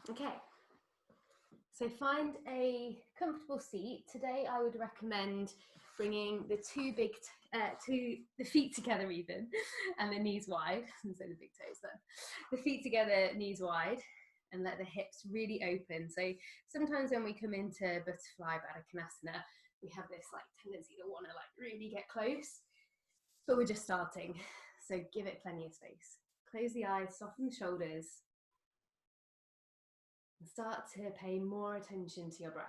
Okay, so find a comfortable seat. Today I would recommend bringing the the feet together even, and the knees wide, and so the big toes there. The feet together, knees wide, and let the hips really open. So sometimes when we come into butterfly Baddha Konasana, we have this like tendency to want to like really get close, but we're just starting. So give it plenty of space. Close the eyes, soften the shoulders, and start to pay more attention to your breath.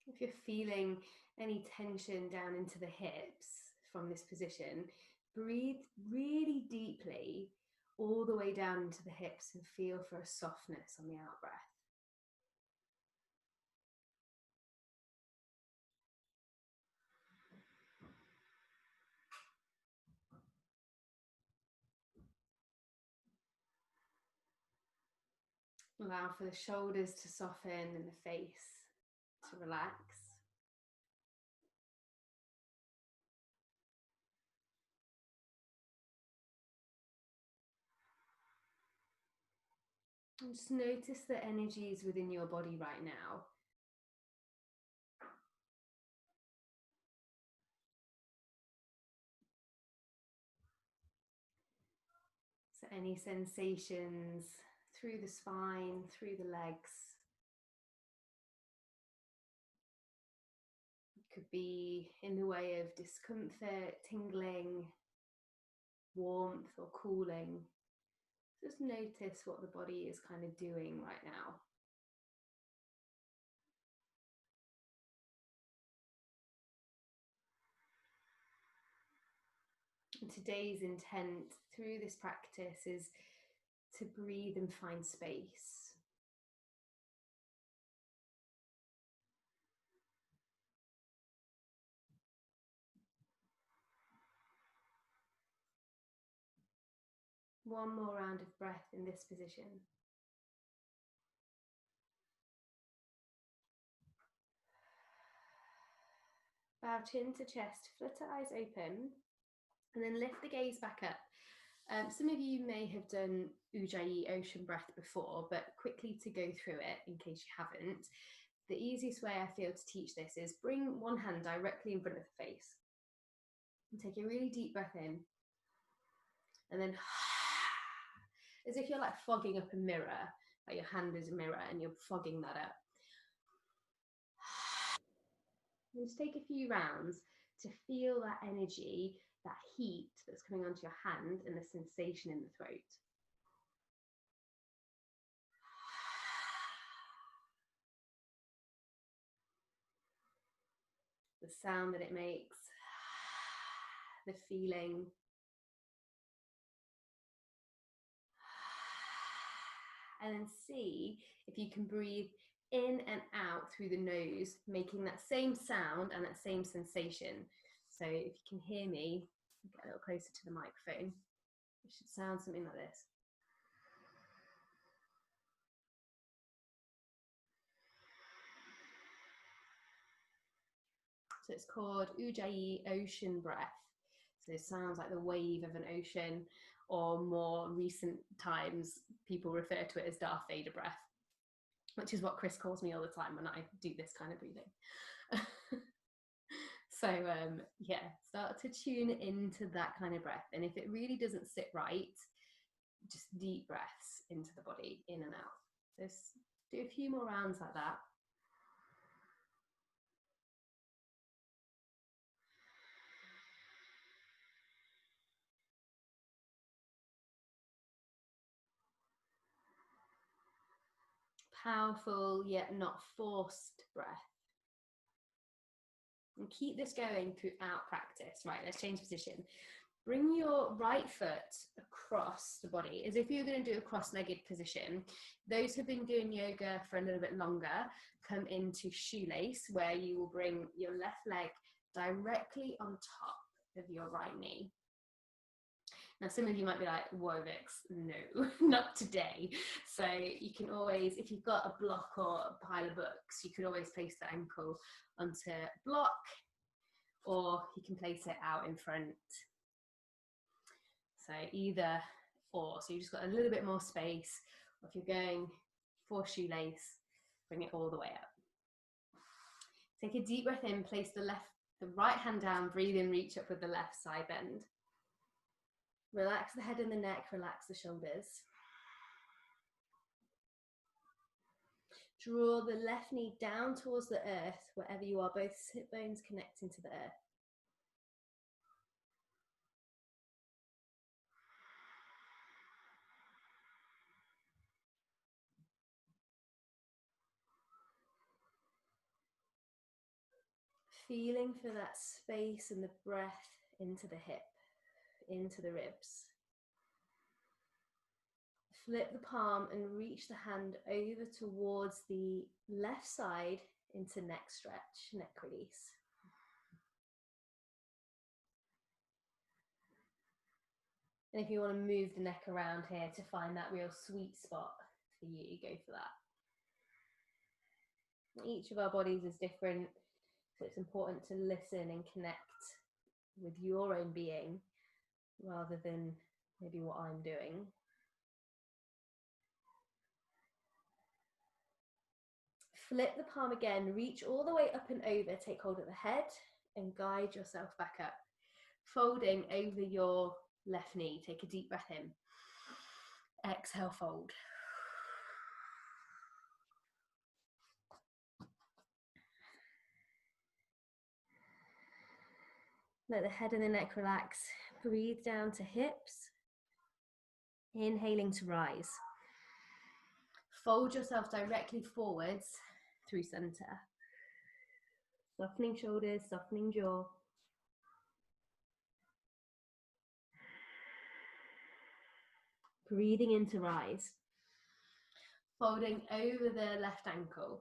If you're feeling any tension down into the hips from this position, breathe really deeply all the way down into the hips and feel for a softness on the out breath. Allow for the shoulders to soften and the face to relax. And just notice the energies within your body right now. So any sensations through the spine, through the legs. It could be in the way of discomfort, tingling, warmth or cooling. Just notice what the body is kind of doing right now. And today's intent through this practice is to breathe and find space. One more round of breath in this position. Bow chin to chest, flutter eyes open, and then lift the gaze back up. Some of you may have done Ujjayi ocean breath before, but quickly to go through it in case you haven't, the easiest way I feel to teach this is bring one hand directly in front of the face and take a really deep breath in, and then as if you're like fogging up a mirror, like your hand is a mirror and you're fogging that up. And just take a few rounds to feel that energy, that heat that's coming onto your hand and the sensation in the throat. The sound that it makes, the feeling. And then see if you can breathe in and out through the nose, making that same sound and that same sensation. So if you can hear me, get a little closer to the microphone. It should sound something like this. So it's called Ujjayi ocean breath. So it sounds like the wave of an ocean, or more recent times, people refer to it as Darth Vader breath, which is what Chris calls me all the time when I do this kind of breathing. So yeah, start to tune into that kind of breath. And if it really doesn't sit right, just deep breaths into the body, in and out. Just do a few more rounds like that. Powerful yet not forced breath. And keep this going throughout practice. Right, let's change position. Bring your right foot across the body as if you're going to do a cross-legged position. Those who've been doing yoga for a little bit longer, come into shoelace, where you will bring your left leg directly on top of your right knee. Now, some of you might be like, whoa, Vix, no, not today. So you can always, if you've got a block or a pile of books, you could always place the ankle onto a block, or you can place it out in front. So either or, so you've just got a little bit more space. Or if you're going for shoelace, bring it all the way up. Take a deep breath in, place the right hand down, breathe in, reach up with the left side bend. Relax the head and the neck, relax the shoulders. Draw the left knee down towards the earth, wherever you are, both hip bones connecting to the earth. Feeling for that space and the breath into the hip, into the ribs. Flip the palm and reach the hand over towards the left side into neck stretch, neck release. And if you want to move the neck around here to find that real sweet spot for you, go for that. Each of our bodies is different, so it's important to listen and connect with your own being rather than maybe what I'm doing. Flip the palm again, reach all the way up and over, take hold of the head and guide yourself back up. Folding over your left knee, take a deep breath in. Exhale, fold. Let the head and the neck relax. Breathe down to hips. Inhaling to rise. Fold yourself directly forwards through center. Softening shoulders, softening jaw. Breathing in to rise. Folding over the left ankle.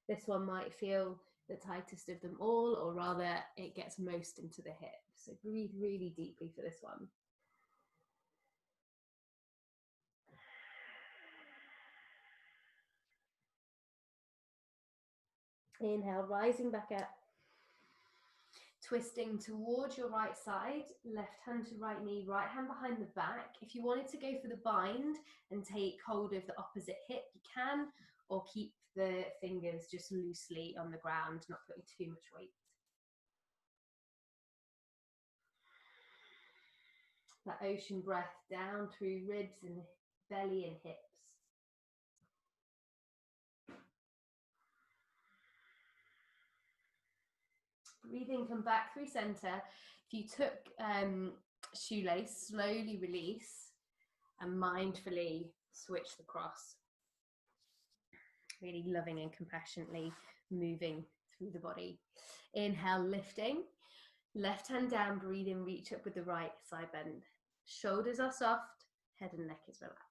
This one might feel the tightest of them all, or rather it gets most into the hip. So breathe really deeply for this one. Inhale, rising back up. Twisting towards your right side, left hand to right knee, right hand behind the back. If you wanted to go for the bind and take hold of the opposite hip, you can, or keep the fingers just loosely on the ground, not putting too much weight. That ocean breath down through ribs and belly and hips. Breathing, come back through center. If you took shoelace, slowly release and mindfully switch the cross. Really loving and compassionately moving through the body. Inhale, lifting. Left hand down, breathe in, reach up with the right side bend. Shoulders are soft, head and neck is relaxed.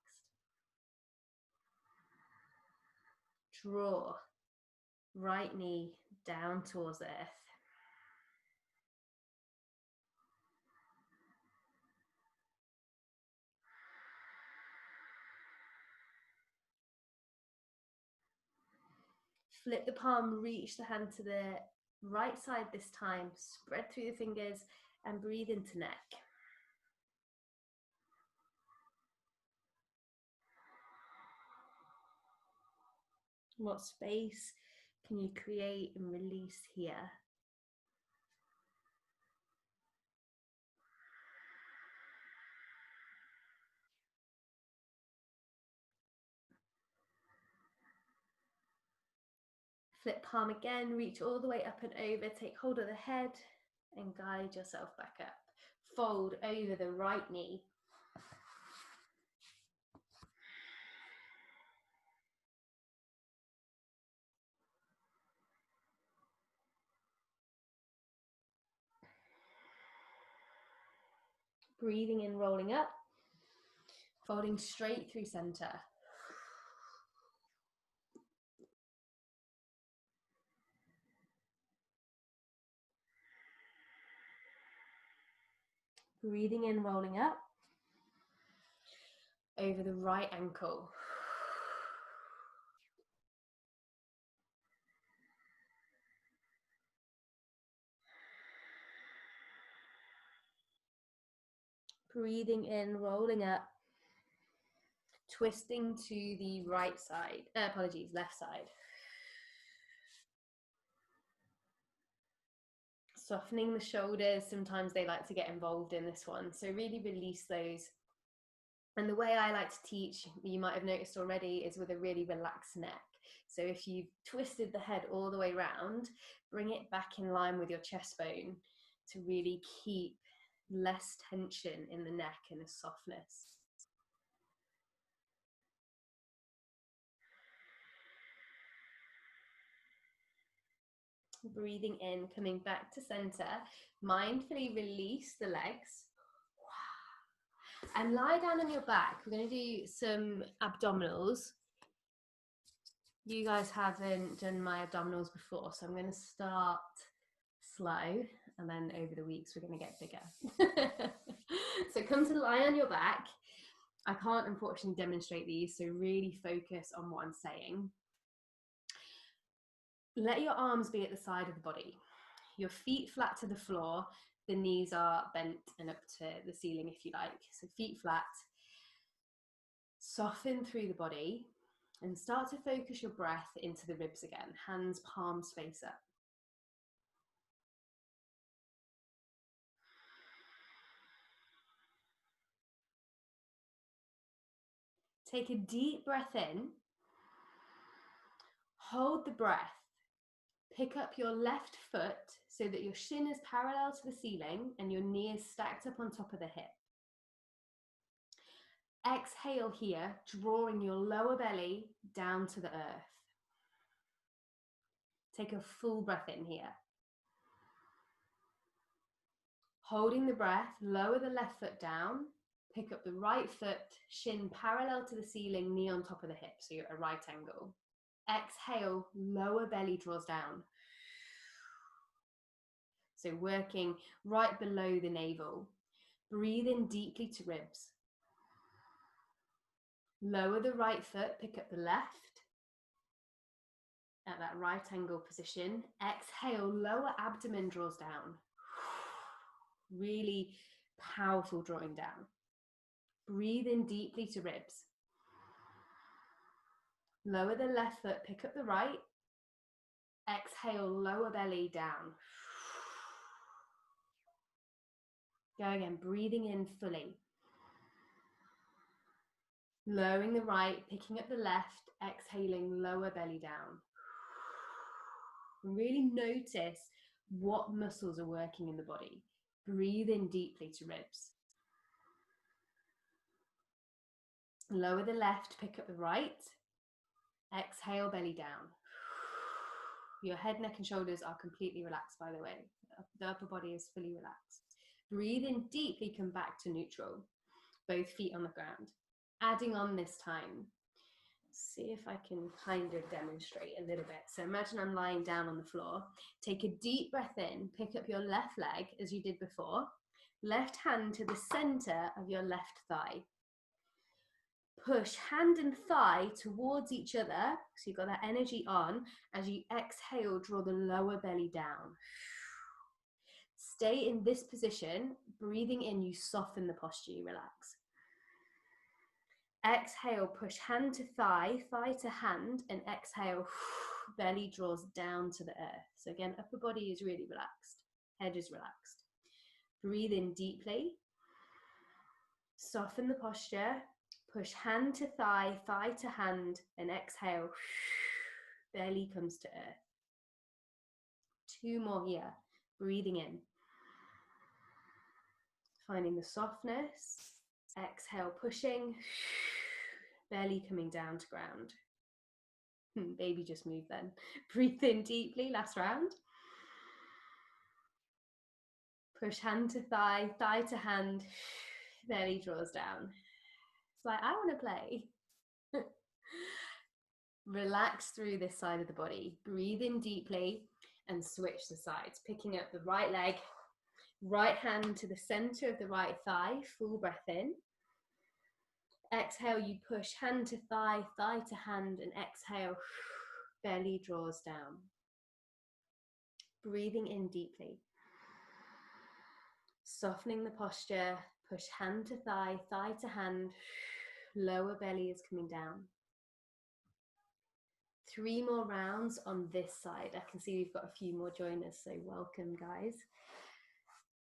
Draw. Right knee down towards the earth. Flip the palm, reach the hand to the right side this time, spread through the fingers and breathe into neck. What space can you create and release here? Flip palm again, reach all the way up and over, take hold of the head and guide yourself back up. Fold over the right knee. Breathing in, rolling up, folding straight through center. Breathing in, rolling up. Over the right ankle. Breathing in, rolling up. Twisting to the right side, left side. Softening the shoulders, sometimes they like to get involved in this one, so really release those. And the way I like to teach, you might have noticed already, is with a really relaxed neck. So if you've twisted the head all the way round, bring it back in line with your chest bone to really keep less tension in the neck and a softness. Breathing in, coming back to center, mindfully release the legs. And lie down on your back. We're going to do some abdominals. You guys haven't done my abdominals before, so I'm going to start slow, and then over the weeks we're going to get bigger. So come to lie on your back. I can't unfortunately demonstrate these, so really focus on what I'm saying. Let your arms be at the side of the body. Your feet flat to the floor. The knees are bent and up to the ceiling if you like. So feet flat. Soften through the body and start to focus your breath into the ribs again. Hands, palms face up. Take a deep breath in. Hold the breath. Pick up your left foot so that your shin is parallel to the ceiling and your knee is stacked up on top of the hip. Exhale here, drawing your lower belly down to the earth. Take a full breath in here. Holding the breath, lower the left foot down, pick up the right foot, shin parallel to the ceiling, knee on top of the hip, so you're at a right angle. Exhale, lower belly draws down. So working right below the navel. Breathe in deeply to ribs. Lower the right foot, pick up the left at that right angle position. Exhale, lower abdomen draws down. Really powerful drawing down. Breathe in deeply to ribs. Lower the left foot, pick up the right. Exhale, lower belly down. Go again, breathing in fully. Lowering the right, picking up the left, exhaling, lower belly down. And really notice what muscles are working in the body. Breathe in deeply to ribs. Lower the left, pick up the right. Exhale, belly down. Your head, neck and shoulders are completely relaxed, by the way. The upper body is fully relaxed. Breathe in deeply, come back to neutral. Both feet on the ground. Adding on this time. See if I can kind of demonstrate a little bit. So imagine I'm lying down on the floor. Take a deep breath in, pick up your left leg as you did before. Left hand to the center of your left thigh. Push hand and thigh towards each other, so you've got that energy on. As you exhale, draw the lower belly down. Stay in this position. Breathing in, you soften the posture, you relax. Exhale, push hand to thigh, thigh to hand, and exhale, belly draws down to the earth. So again, upper body is really relaxed, head is relaxed. Breathe in deeply. Soften the posture. Push hand to thigh, thigh to hand, and exhale, belly comes to earth. 2 more here. Breathing in. Finding the softness. Exhale, pushing. Belly coming down to ground. Baby just moved then. Breathe in deeply, last round. Push hand to thigh, thigh to hand. Belly draws down. It's like, I want to play. Relax through this side of the body. Breathe in deeply and switch the sides. Picking up the right leg, Right hand to the center of the right thigh, full breath in. Exhale, you push hand to thigh, thigh to hand, and exhale, belly draws down. Breathing in deeply. Softening the posture, push hand to thigh, thigh to hand, lower belly is coming down. 3 more rounds on this side. I can see we've got a few more joiners, so welcome, guys.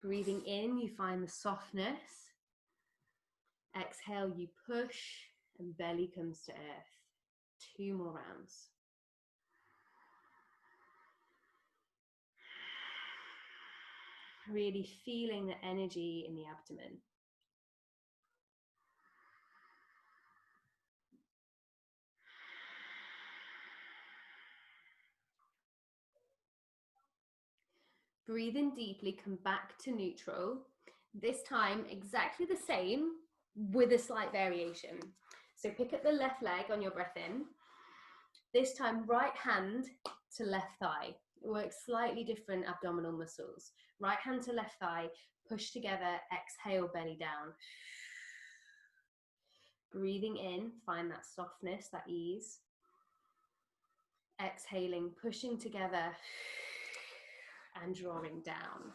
Breathing in, you find the softness. Exhale, you push and belly comes to earth. 2 more rounds. Really feeling the energy in the abdomen. Breathe in deeply, come back to neutral. This time, exactly the same with a slight variation. So pick up the left leg on your breath in. This time, right hand to left thigh. It works slightly different abdominal muscles. Right hand to left thigh, push together, exhale, belly down. Breathing in, find that softness, that ease. Exhaling, pushing together and drawing down.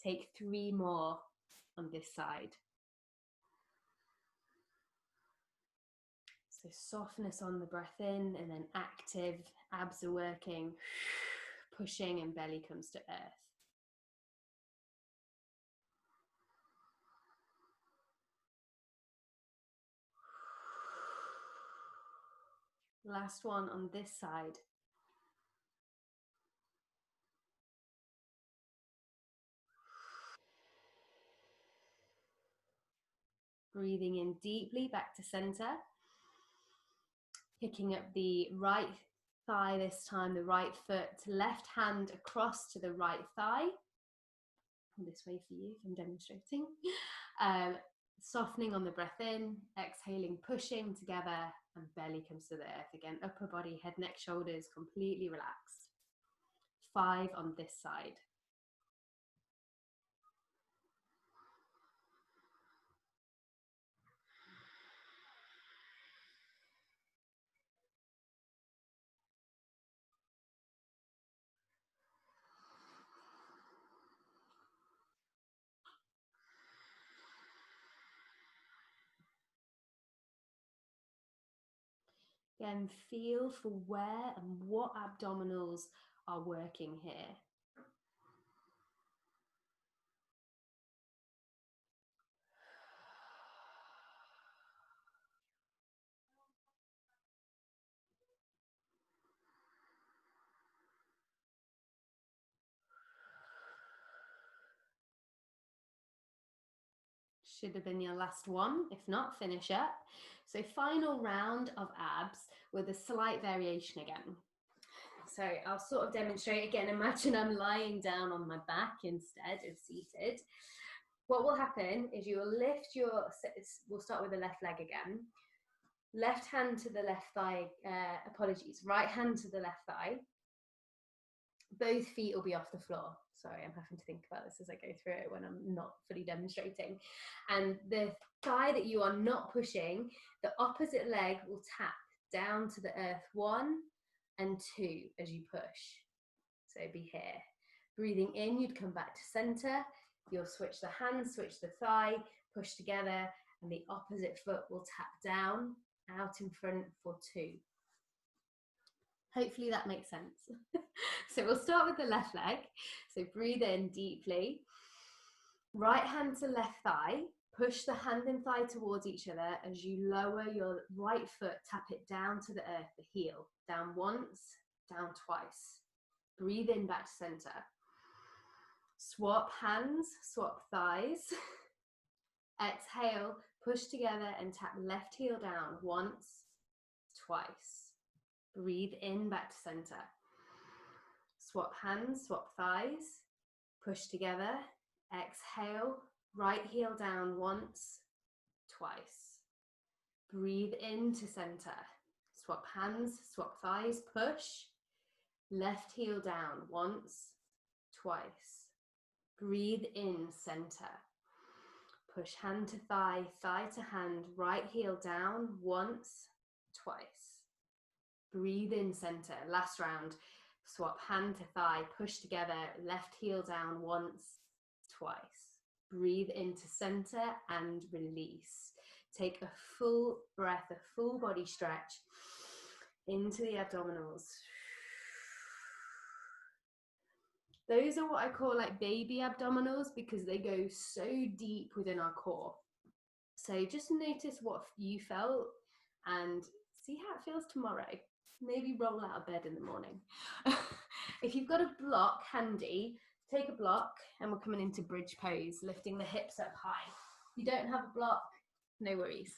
Take 3 more on this side. So softness on the breath in, and then active, abs are working, pushing and belly comes to earth. Last one on this side. Breathing in deeply, back to center. Picking up the right thigh this time, the right foot, left hand across to the right thigh. This way for you, I'm demonstrating. Softening on the breath in, exhaling, pushing together, and belly comes to the earth again. Upper body, head, neck, shoulders completely relaxed. 5 on this side. Again, feel for where and what abdominals are working here. Should have been your last one. If not, finish up. So final round of abs with a slight variation again. So I'll sort of demonstrate again. Imagine I'm lying down on my back instead of seated. What will happen is you will lift your, we'll start with the left leg again. Left hand to the left thigh, apologies, right hand to the left thigh. Both feet will be off the floor. Sorry, I'm having to think about this as I go through it when I'm not fully demonstrating. And the thigh that you are not pushing, the opposite leg will tap down to the earth 1 and 2 as you push. So be here. Breathing in, you'd come back to center. You'll switch the hands, switch the thigh, push together, and the opposite foot will tap down, out in front for 2. Hopefully that makes sense. So we'll start with the left leg. So breathe in deeply. Right hand to left thigh. Push the hand and thigh towards each other as you lower your right foot, tap it down to the earth, the heel. Down once, down twice. Breathe in, back to center. Swap hands, swap thighs. Exhale, push together and tap left heel down once, twice. Breathe in, back to center. Swap hands, swap thighs. Push together. Exhale, right heel down once, twice. Breathe into center. Swap hands, swap thighs, push. Left heel down once, twice. Breathe in, center. Push hand to thigh, thigh to hand, right heel down, once, twice. Breathe in, center. Last round. Swap hand to thigh, push together, left heel down, once, twice. Breathe into center and release. Take a full breath, a full body stretch into the abdominals. Those are what I call like baby abdominals because they go so deep within our core. So just notice what you felt and see how it feels tomorrow. Maybe roll out of bed in the morning. If you've got a block handy, take a block and we're coming into bridge pose, lifting the hips up high. If you don't have a block, no worries.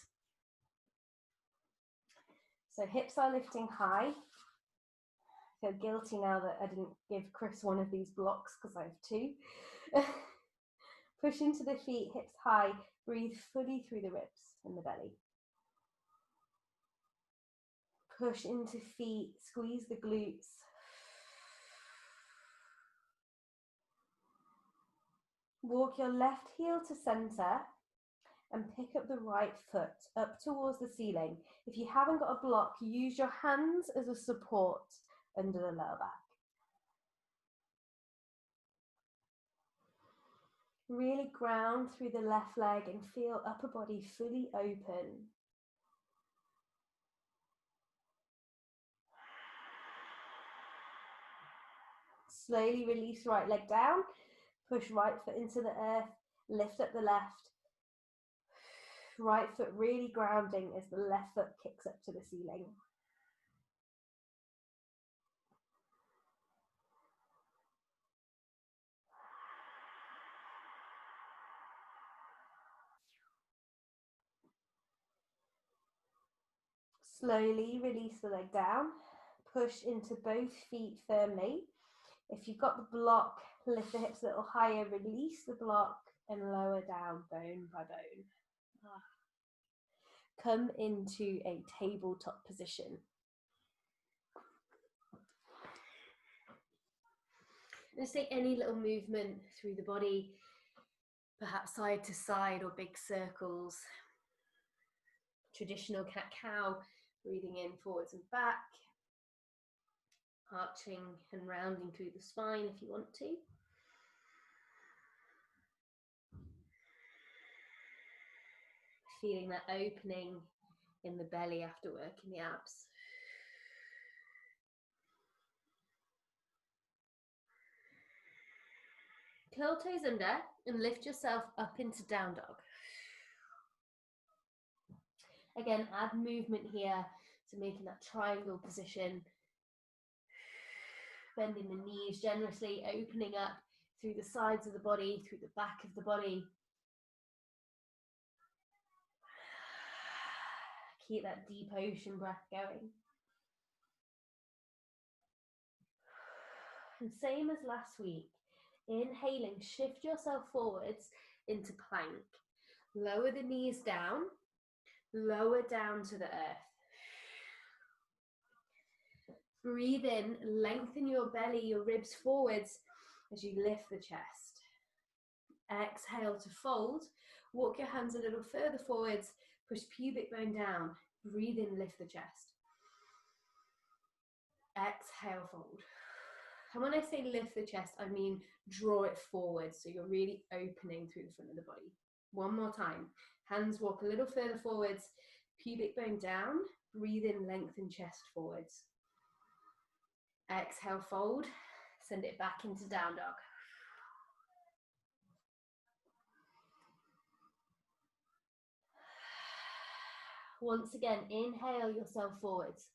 So hips are lifting high. I feel guilty now that I didn't give Chris one of these blocks because I have two. Push into the feet, hips high. Breathe fully through the ribs and the belly. Push into feet, squeeze the glutes. Walk your left heel to center and pick up the right foot up towards the ceiling. If you haven't got a block, use your hands as a support under the lower back. Really ground through the left leg and feel upper body fully open. Slowly release right leg down, push right foot into the earth, lift up the left. Right foot really grounding as the left foot kicks up to the ceiling. Slowly release the leg down, push into both feet firmly. If you've got the block, lift the hips a little higher, release the block and lower down bone by bone. Come into a tabletop position. Just take any little movement through the body, perhaps side to side or big circles. Traditional cat-cow, breathing in forwards and back, arching and rounding through the spine if you want to. Feeling that opening in the belly after working the abs. Curl toes under and lift yourself up into down dog. Again, add movement here to making that triangle position. Bending the knees generously, opening up through the sides of the body, through the back of the body. Keep that deep ocean breath going. And same as last week, inhaling, shift yourself forwards into plank. Lower the knees down, lower down to the earth. Breathe in, lengthen your belly, your ribs forwards as you lift the chest. Exhale to fold. Walk your hands a little further forwards, push pubic bone down. Breathe in, lift the chest. Exhale, fold. And when I say lift the chest, I mean draw it forward, so you're really opening through the front of the body. One more time. Hands walk a little further forwards, pubic bone down. Breathe in, lengthen chest forwards. Exhale, fold. Send it back into down dog. Once again, inhale yourself forwards.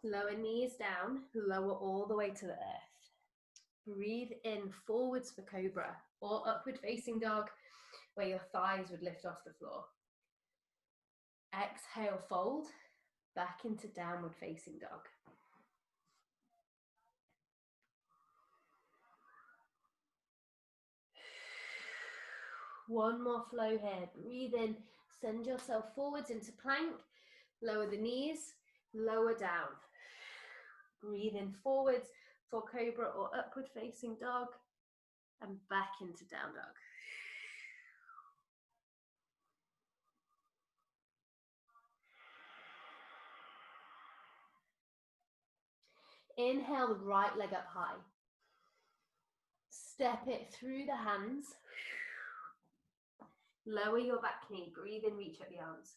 Lower knees down, lower all the way to the earth. Breathe in forwards for cobra or upward facing dog where your thighs would lift off the floor. Exhale, fold, back into downward facing dog. One more flow here. Breathe in, send yourself forwards into plank, lower the knees, lower down. Breathe in forwards for cobra or upward facing dog. and back into down dog. Inhale the right leg up high. Step it through the hands. Lower your back knee. Breathe in, reach up the arms.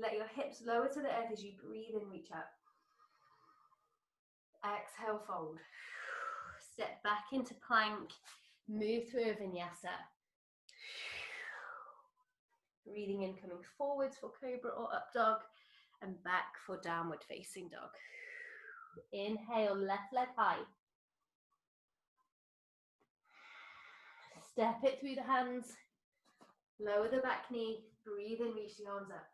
Let your hips lower to the earth as you breathe in, reach up. Exhale, fold. Step back into plank. Move through a vinyasa. Breathing in, coming forwards for cobra or up dog, and back for downward facing dog. Inhale, left leg high. Step it through the hands. Lower the back knee. Breathe in, reach the arms up.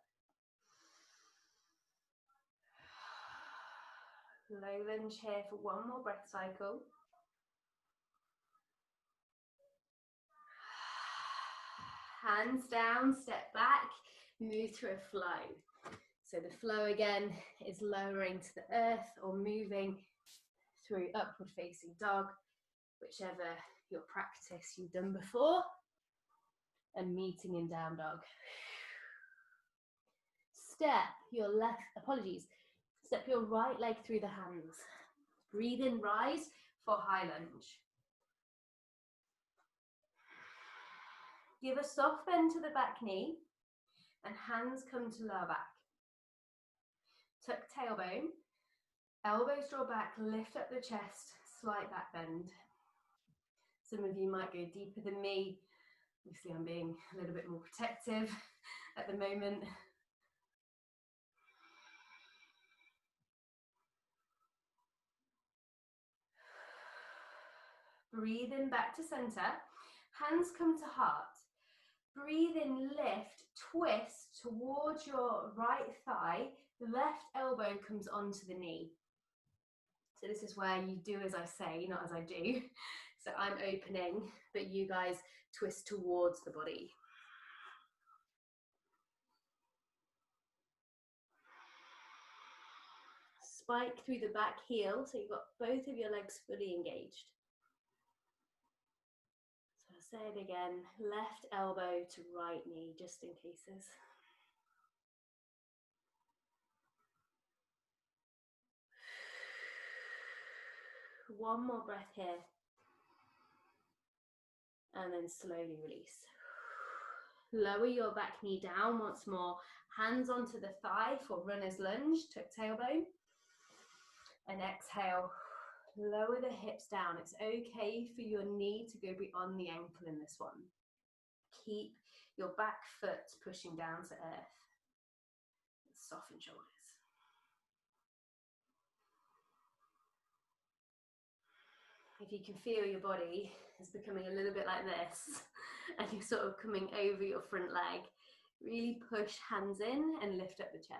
Low lunge here for one more breath cycle. Hands down, step back, move through a flow. So the flow again is lowering to the earth or moving through upward facing dog, whichever your practice you've done before, and meeting in down dog. Step your step your right leg through the hands. Breathe in, rise for high lunge. Give a soft bend to the back knee and hands come to lower back. Tuck tailbone, elbows draw back, lift up the chest, slight back bend. Some of you might go deeper than me. Obviously I'm being a little bit more protective at the moment. Breathe in back to center, hands come to heart. Breathe in, lift, twist towards your right thigh, left elbow comes onto the knee. So this is where you do as I say, not as I do. So I'm opening, but you guys twist towards the body. Spike through the back heel, so you've got both of your legs fully engaged. So I'll say it again, left elbow to right knee, just in cases. One more breath here. And then slowly release. Lower your back knee down once more. Hands onto the thigh for runner's lunge, tuck tailbone. And exhale, lower the hips down. It's okay for your knee to go beyond the ankle in this one. Keep your back foot pushing down to earth. Soften shoulders. If you can feel your body is becoming a little bit like this, and you're sort of coming over your front leg, really push hands in and lift up the chest.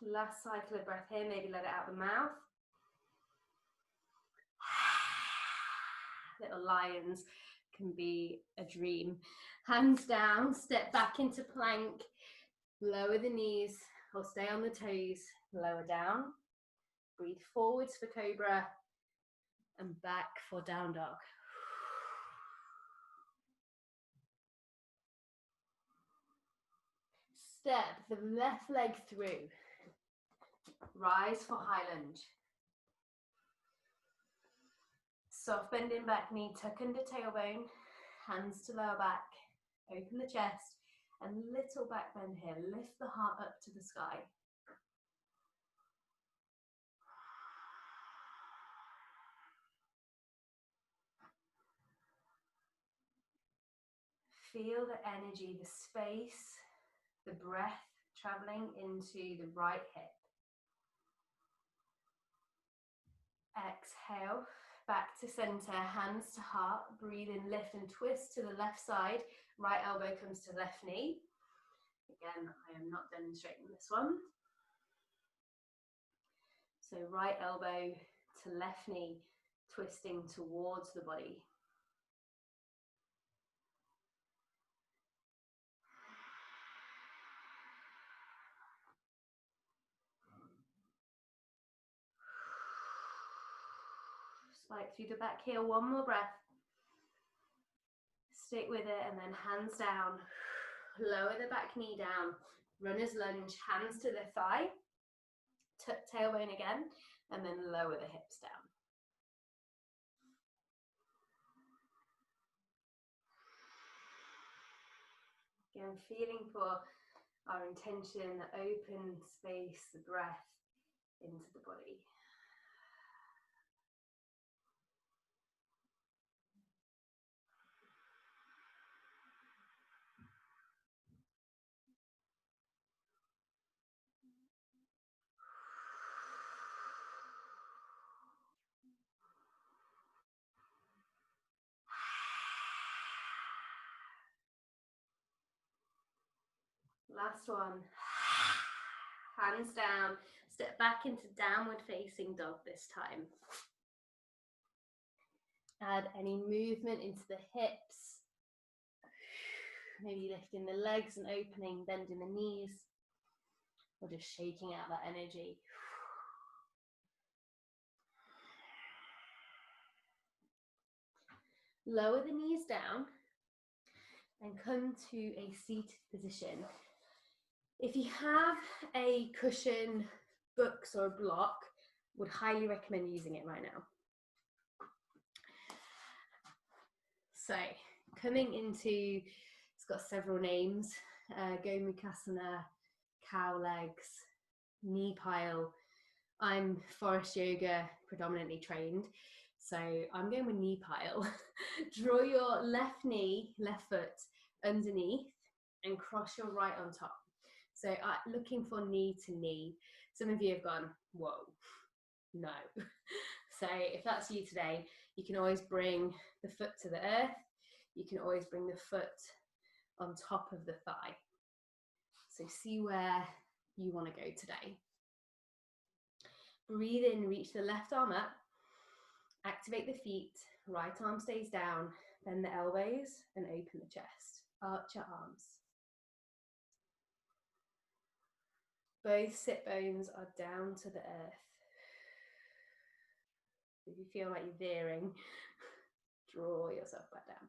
Last cycle of breath here, maybe let it out the mouth. Little lions can be a dream. Hands down, step back into plank, lower the knees or stay on the toes, lower down. Breathe forwards for cobra and back for down dog. Step the left leg through. Rise for high lunge. Soft bend in back knee, tuck under tailbone, hands to lower back, open the chest, and little back bend here. Lift the heart up to the sky. Feel the energy, the space, the breath traveling into the right hip. Exhale, back to center, hands to heart. Breathe in, lift and twist to the left side. Right elbow comes to left knee. Again, I am not demonstrating this one. So right elbow to left knee, twisting towards the body. Spike through the back heel, one more breath. Stick with it, and then hands down. Lower the back knee down. Runner's lunge, hands to the thigh. Tuck tailbone again, and then lower the hips down. Again, feeling for our intention, the open space, the breath into the body. Last one. Hands down. Step back into downward facing dog this time. Add any movement into the hips. Maybe lifting the legs and opening, bending the knees. Or just shaking out that energy. Lower the knees down and come to a seated position. If you have a cushion, books or a block, would highly recommend using it right now. So coming into, it's got several names, Gomukhasana, cow legs, knee pile. I'm forest yoga predominantly trained, so I'm going with knee pile. Draw your left knee, left foot underneath and cross your right on top. So looking for knee to knee. Some of you have gone, whoa, no. So if that's you today, you can always bring the foot to the earth. You can always bring the foot on top of the thigh. So see where you want to go today. Breathe in, reach the left arm up. Activate the feet, right arm stays down, bend the elbows and open the chest. Arch your arms. Both sit bones are down to the earth. If you feel like you're veering, draw yourself back down.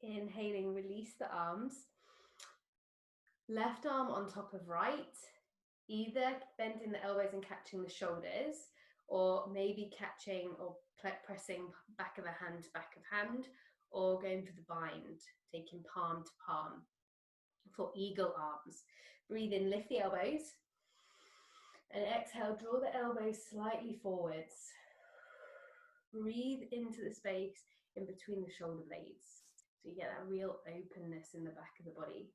Inhaling, release the arms. Left arm on top of right, either bending the elbows and catching the shoulders, or maybe catching or pressing back of a hand to back of hand, or going for the bind, taking palm to palm for eagle arms. Breathe in, lift the elbows, and exhale, draw the elbows slightly forwards. Breathe into the space in between the shoulder blades, so you get that real openness in the back of the body.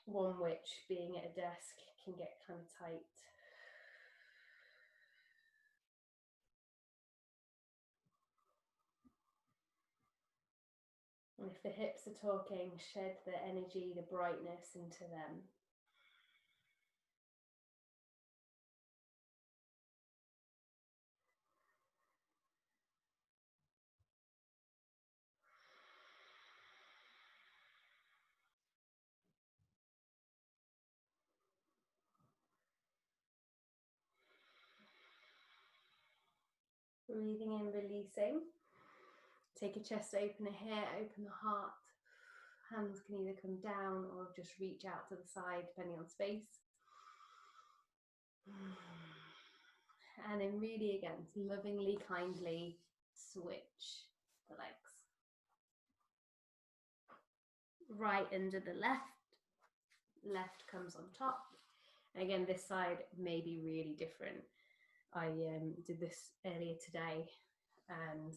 One which, being at a desk, can get kind of tight. And if the hips are talking, shed the energy, the brightness into them. Breathing in, releasing. Take a chest opener here, open the heart. Hands can either come down or just reach out to the side, depending on space. And then really, again, lovingly, kindly switch the legs. Right under the left, left comes on top. And again, this side may be really different. I did this earlier today and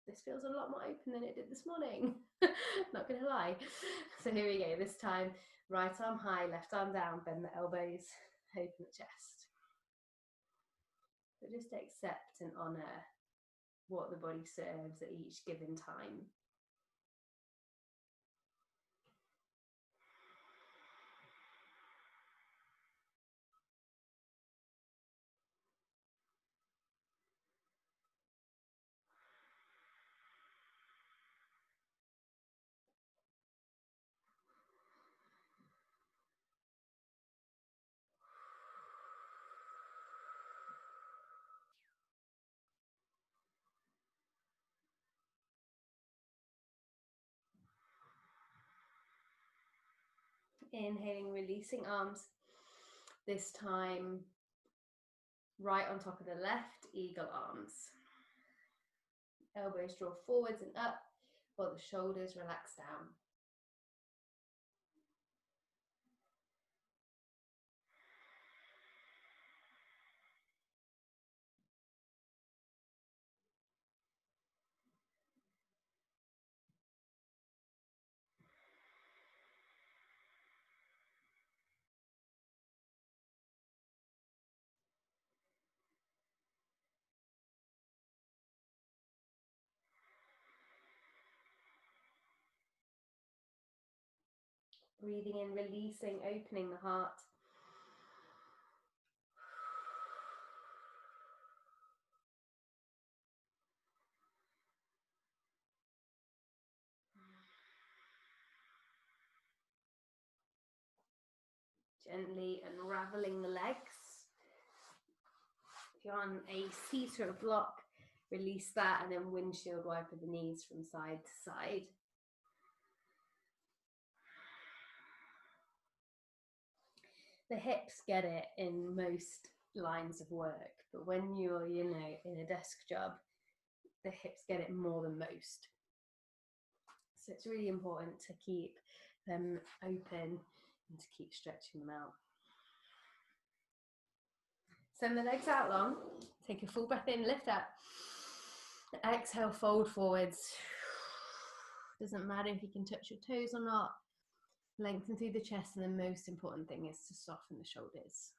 this feels a lot more open than it did this morning. Not gonna lie. So here we go, this time, right arm high, left arm down, bend the elbows, open the chest. So just accept and honour what the body serves at each given time. Inhaling, releasing arms. This time, right on top of the left, eagle arms. Elbows draw forwards and up while the shoulders relax down. Breathing in, releasing, opening the heart. Gently unraveling the legs. If you're on a seat or a block, release that and then windshield wiper the knees from side to side. The hips get it in most lines of work, but when you're, in a desk job, the hips get it more than most. So it's really important to keep them open and to keep stretching them out. Send the legs out long. Take a full breath in, lift up. Exhale, fold forwards. Doesn't matter if you can touch your toes or not. Lengthen through the chest, and the most important thing is to soften the shoulders.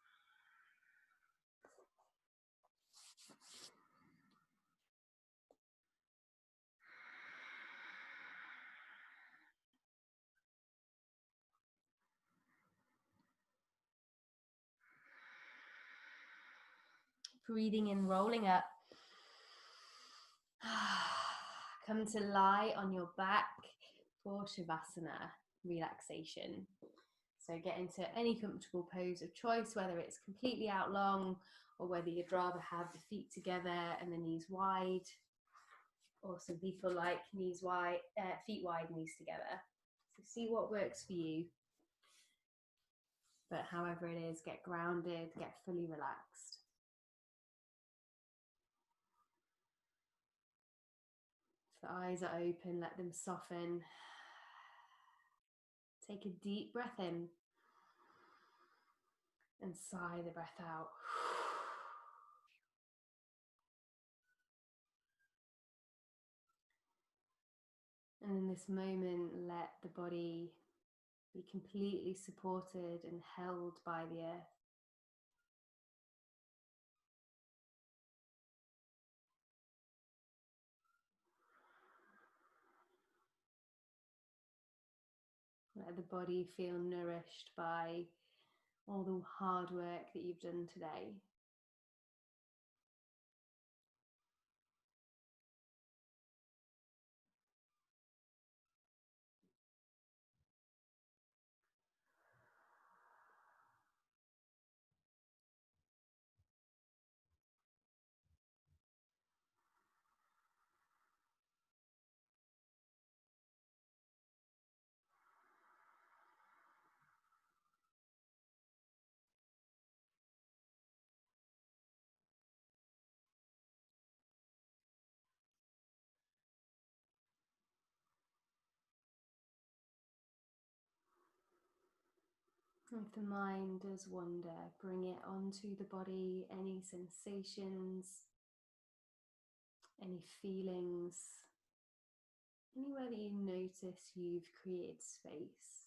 Breathing in, rolling up. Come to lie on your back for Shavasana, relaxation. So get into any comfortable pose of choice, whether it's completely out long or whether you'd rather have the feet together and the knees wide, or some people like knees wide, feet wide, knees together. So see what works for you. But however it is, get grounded, get fully relaxed. If the eyes are open, let them soften. Take a deep breath in and sigh the breath out. And in this moment, let the body be completely supported and held by the earth. Let the body feel nourished by all the hard work that you've done today. If the mind does wander, bring it onto the body, any sensations, any feelings, anywhere that you notice you've created space.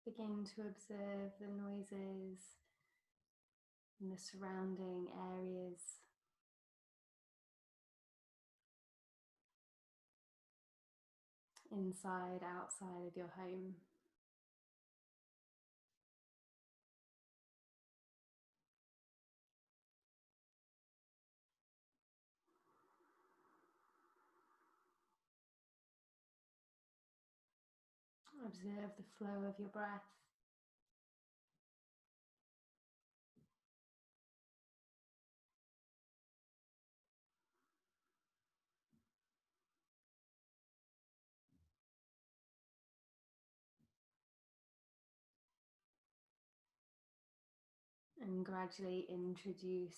Begin to observe the noises in the surrounding areas. Inside, outside of your home. Observe the flow of your breath. And gradually introduce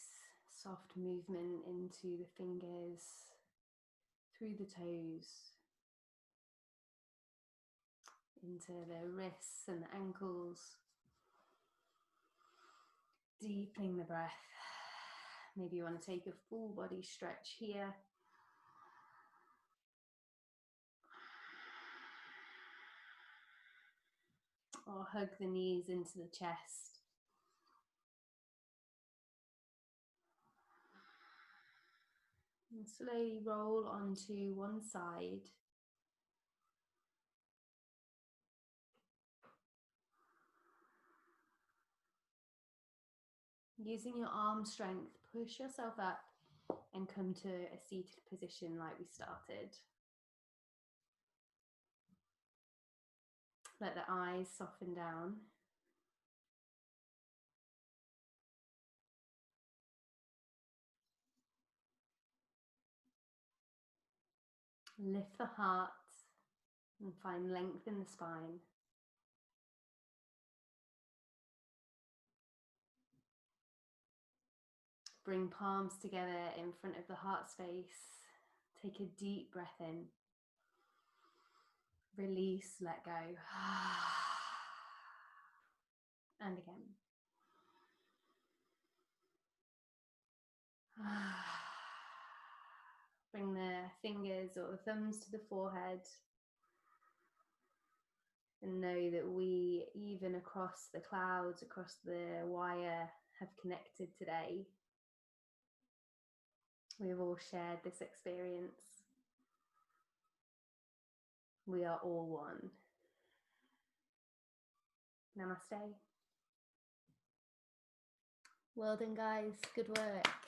soft movement into the fingers, through the toes, into the wrists and the ankles. Deepening the breath. Maybe you want to take a full body stretch here. Or hug the knees into the chest. And slowly roll onto one side. Using your arm strength, push yourself up and come to a seated position like we started. Let the eyes soften down. Lift the heart and find length in the spine. Bring palms together in front of the heart space. Take a deep breath in. Release, let go. And again. Bring the fingers or the thumbs to the forehead. And know that we, even across the clouds, across the wire, have connected today. We've all shared this experience. We are all one. Namaste. Well done, guys. Good work.